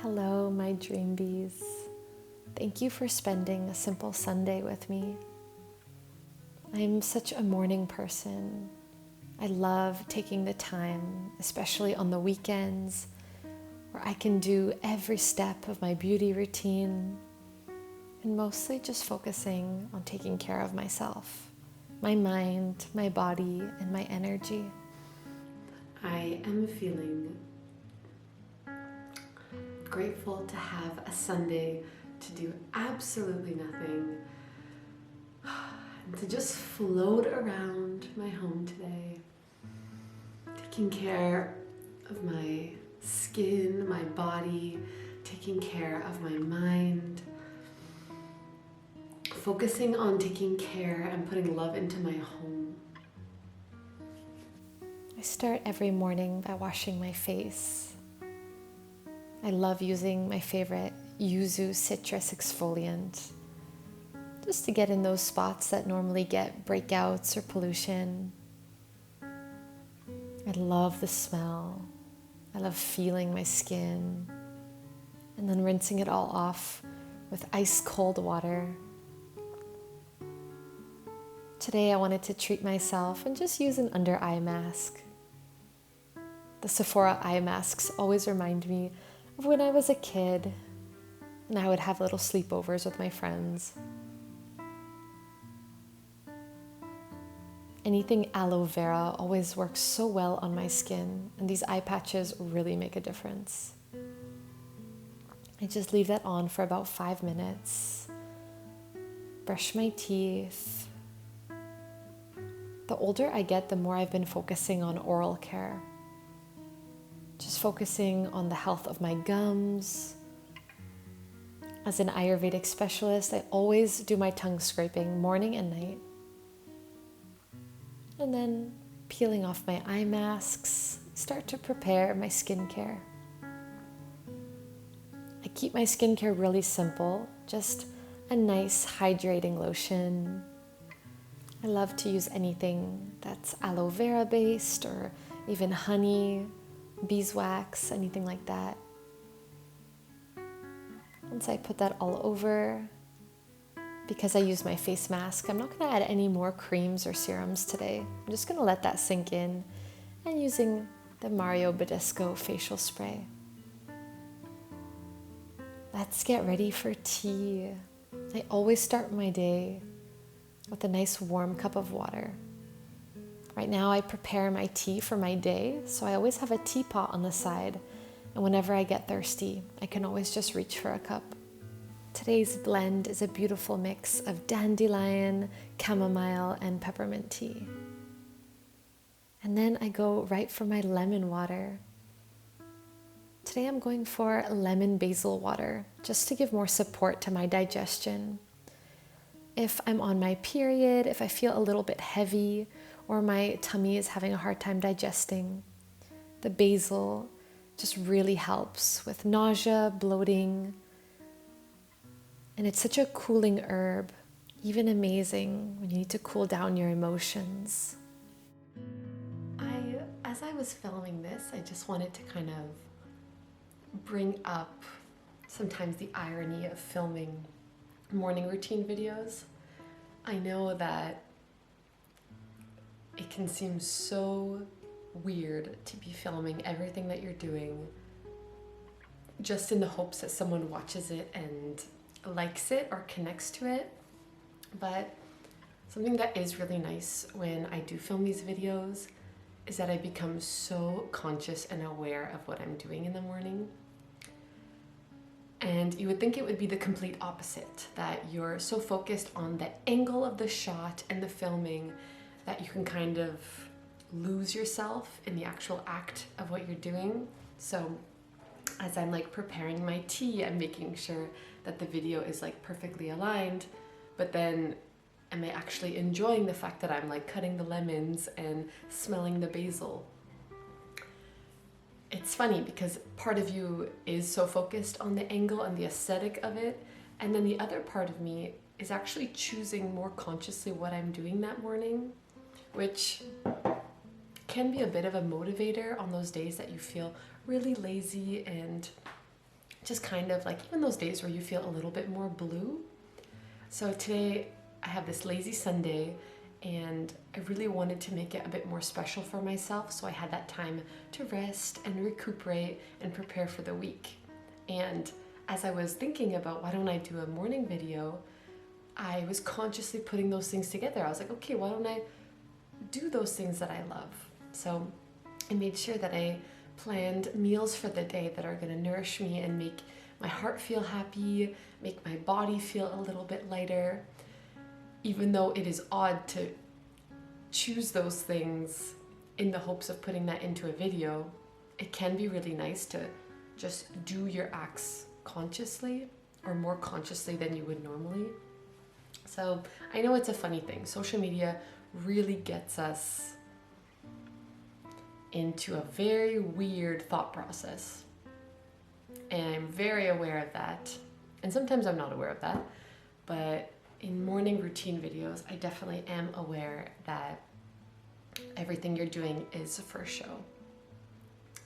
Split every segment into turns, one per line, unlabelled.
Hello, my dream bees. Thank you for spending a simple Sunday with me. I'm such a morning person. I love taking the time, especially on the weekends, where I can do every step of my beauty routine and mostly just focusing on taking care of myself, my mind, my body, and my energy.
I am feeling grateful to have a Sunday to do absolutely nothing and to just float around my home today, taking care of my skin, my body, taking care of my mind, focusing on taking care and putting love into my home.
I start every morning by washing my face. I love using my favorite yuzu citrus exfoliant just to get in those spots that normally get breakouts or pollution. I love the smell. I love feeling my skin and then rinsing it all off with ice cold water. Today I wanted to treat myself and just use an under eye mask. The Sephora eye masks always remind me of when I was a kid and I would have little sleepovers with my friends. Anything aloe vera always works so well on my skin, and these eye patches really make a difference. I just leave that on for about 5 minutes. Brush my teeth. The older I get, the more I've been focusing on oral care. Just focusing on the health of my gums. As an Ayurvedic specialist, I always do my tongue scraping morning and night. And then peeling off my eye masks, start to prepare my skincare. I keep my skincare really simple, just a nice hydrating lotion. I love to use anything that's aloe vera based or even honey, beeswax, anything like that. Once I put that all over, because I use my face mask, I'm not going to add any more creams or serums today. I'm just going to let that sink in and using the Mario Badescu facial spray. Let's get ready for tea. I always start my day with a nice warm cup of water. Right now I prepare my tea for my day, so I always have a teapot on the side, and whenever I get thirsty, I can always just reach for a cup. Today's blend is a beautiful mix of dandelion, chamomile, and peppermint tea. And then I go right for my lemon water. Today I'm going for lemon basil water, just to give more support to my digestion. If I'm on my period, if I feel a little bit heavy, or my tummy is having a hard time digesting, the basil just really helps with nausea, bloating, and it's such a cooling herb, even amazing when you need to cool down your emotions.
As I was filming this, I just wanted to kind of bring up sometimes the irony of filming morning routine videos. I know that it can seem so weird to be filming everything that you're doing just in the hopes that someone watches it and likes it or connects to it. But something that is really nice when I do film these videos is that I become so conscious and aware of what I'm doing in the morning. And you would think it would be the complete opposite, that you're so focused on the angle of the shot and the filming that you can kind of lose yourself in the actual act of what you're doing. So as I'm like preparing my tea, I'm making sure that the video is like perfectly aligned, but then am I actually enjoying the fact that I'm like cutting the lemons and smelling the basil? It's funny because part of you is so focused on the angle and the aesthetic of it, and then the other part of me is actually choosing more consciously what I'm doing that morning, which can be a bit of a motivator on those days that you feel really lazy and just kind of like even those days where you feel a little bit more blue. So today I have this lazy Sunday, and I really wanted to make it a bit more special for myself, so I had that time to rest and recuperate and prepare for the week. And as I was thinking about why don't I do a morning video, I was consciously putting those things together. I was like, okay, why don't I do those things that I love? So I made sure that I planned meals for the day that are going to nourish me and make my heart feel happy, make my body feel a little bit lighter. Even though it is odd to choose those things in the hopes of putting that into a video, it can be really nice to just do your acts consciously, or more consciously than you would normally. So I know it's a funny thing. Social media really gets us into a very weird thought process. And I'm very aware of that. And sometimes I'm not aware of that. But in morning routine videos, I definitely am aware that everything you're doing is for show.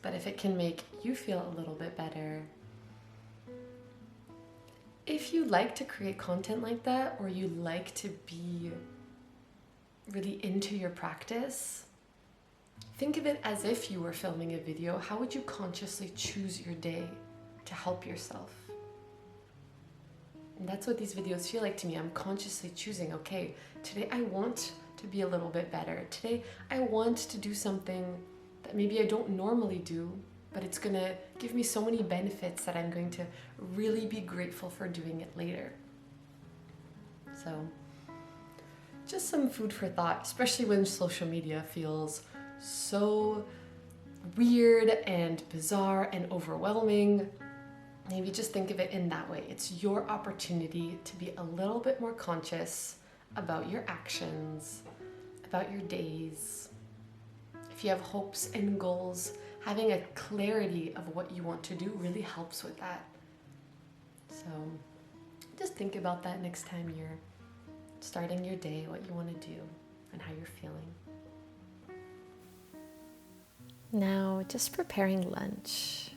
But if it can make you feel a little bit better, if you like to create content like that, or you like to be really into your practice, think of it as if you were filming a video. How would you consciously choose your day to help yourself? And that's what these videos feel like to me. I'm consciously choosing, okay, today I want to be a little bit better. Today I want to do something that maybe I don't normally do, but it's gonna give me so many benefits that I'm going to really be grateful for doing it later. So just some food for thought, especially when social media feels so weird and bizarre and overwhelming. Maybe just think of it in that way. It's your opportunity to be a little bit more conscious about your actions, about your days. If you have hopes and goals, having a clarity of what you want to do really helps with that. So just think about that next time you're starting your day, what you want to do, and how you're feeling.
Now, just preparing lunch.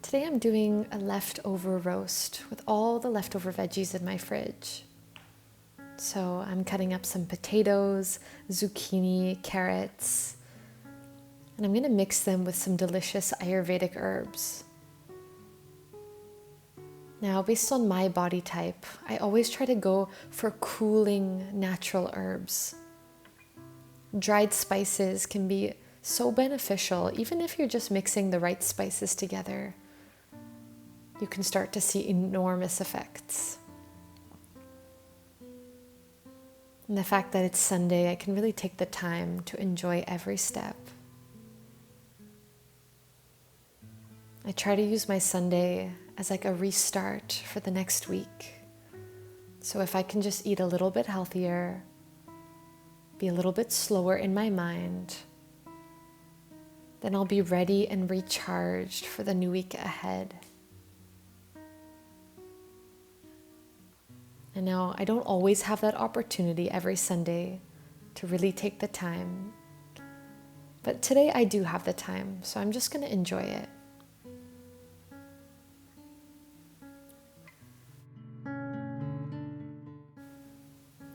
Today I'm doing a leftover roast with all the leftover veggies in my fridge. So I'm cutting up some potatoes, zucchini, carrots, and I'm going to mix them with some delicious Ayurvedic herbs. Now, based on my body type, I always try to go for cooling, natural herbs. Dried spices can be so beneficial, even if you're just mixing the right spices together. You can start to see enormous effects. And the fact that it's Sunday, I can really take the time to enjoy every step. I try to use my Sunday as like a restart for the next week. So if I can just eat a little bit healthier, be a little bit slower in my mind, then I'll be ready and recharged for the new week ahead. And now I don't always have that opportunity every Sunday to really take the time. But today I do have the time, so I'm just going to enjoy it.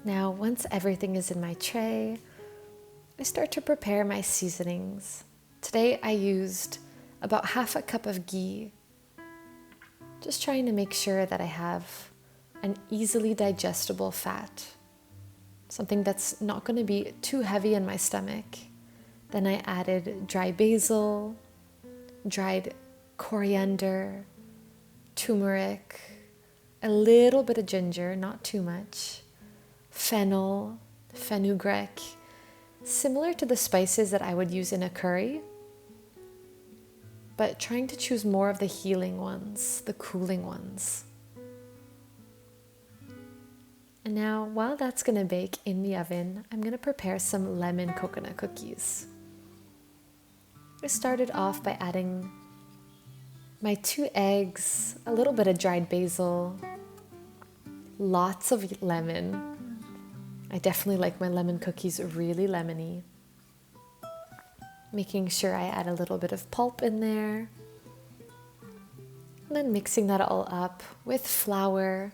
Now, once everything is in my tray, I start to prepare my seasonings. Today I used about half a cup of ghee, just trying to make sure that I have an easily digestible fat, something that's not going to be too heavy in my stomach. Then I added dry basil, dried coriander, turmeric, a little bit of ginger, not too much, fennel, fenugreek, similar to the spices that I would use in a curry, but trying to choose more of the healing ones, the cooling ones. And now, while that's going to bake in the oven, I'm going to prepare some lemon coconut cookies. I started off by adding my 2 eggs, a little bit of dried basil, lots of lemon. I definitely like my lemon cookies really lemony. Making sure I add a little bit of pulp in there. And then mixing that all up with flour,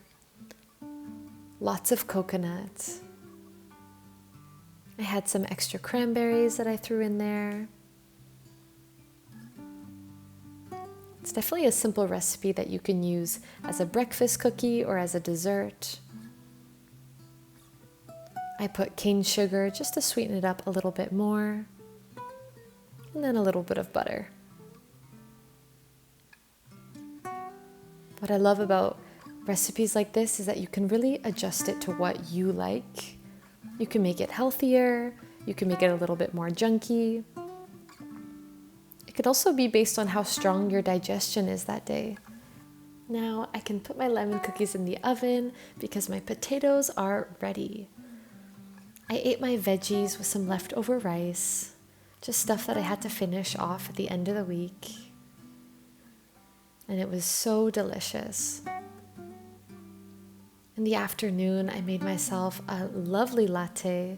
lots of coconut. I had some extra cranberries that I threw in there. It's definitely a simple recipe that you can use as a breakfast cookie or as a dessert. I put cane sugar just to sweeten it up a little bit more, and then a little bit of butter. What I love about recipes like this is that you can really adjust it to what you like. You can make it healthier, you can make it a little bit more junky. It could also be based on how strong your digestion is that day. Now I can put my lemon cookies in the oven because my potatoes are ready. I ate my veggies with some leftover rice, just stuff that I had to finish off at the end of the week. And it was so delicious. In the afternoon, I made myself a lovely latte.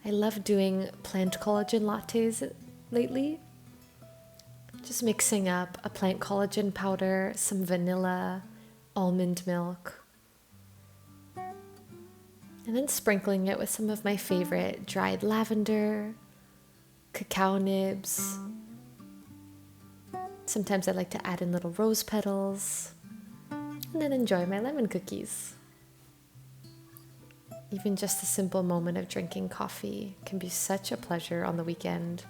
I love doing plant collagen lattes lately. Just mixing up a plant collagen powder, some vanilla, almond milk, and then sprinkling it with some of my favorite dried lavender, cacao nibs. Sometimes I like to add in little rose petals, and then enjoy my lemon cookies. Even just a simple moment of drinking coffee can be such a pleasure on the weekend.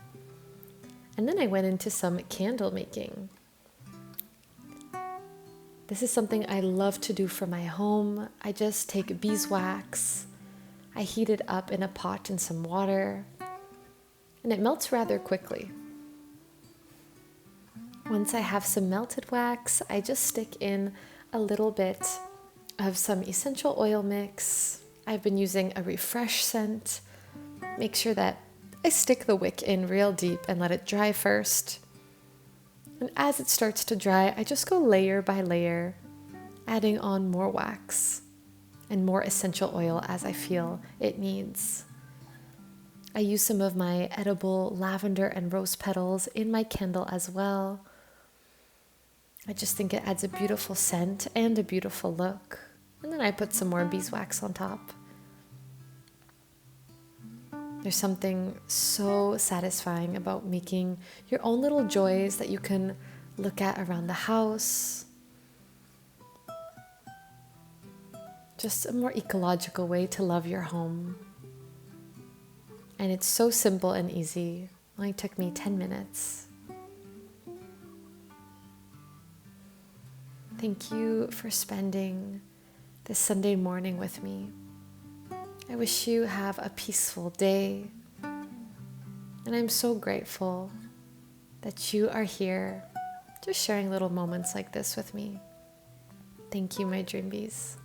And then I went into some candle making. This is something I love to do for my home. I just take beeswax, I heat it up in a pot in some water, and it melts rather quickly. Once I have some melted wax, I just stick in a little bit of some essential oil mix. I've been using a refresh scent. Make sure that I stick the wick in real deep and let it dry first. And as it starts to dry, I just go layer by layer, adding on more wax and more essential oil as I feel it needs. I use some of my edible lavender and rose petals in my candle as well. I just think it adds a beautiful scent and a beautiful look. And then I put some more beeswax on top. There's something so satisfying about making your own little joys that you can look at around the house. Just a more ecological way to love your home. And it's so simple and easy. It only took me 10 minutes. Thank you for spending this Sunday morning with me. I wish you have a peaceful day. And I'm so grateful that you are here, just sharing little moments like this with me. Thank you, my dream bees.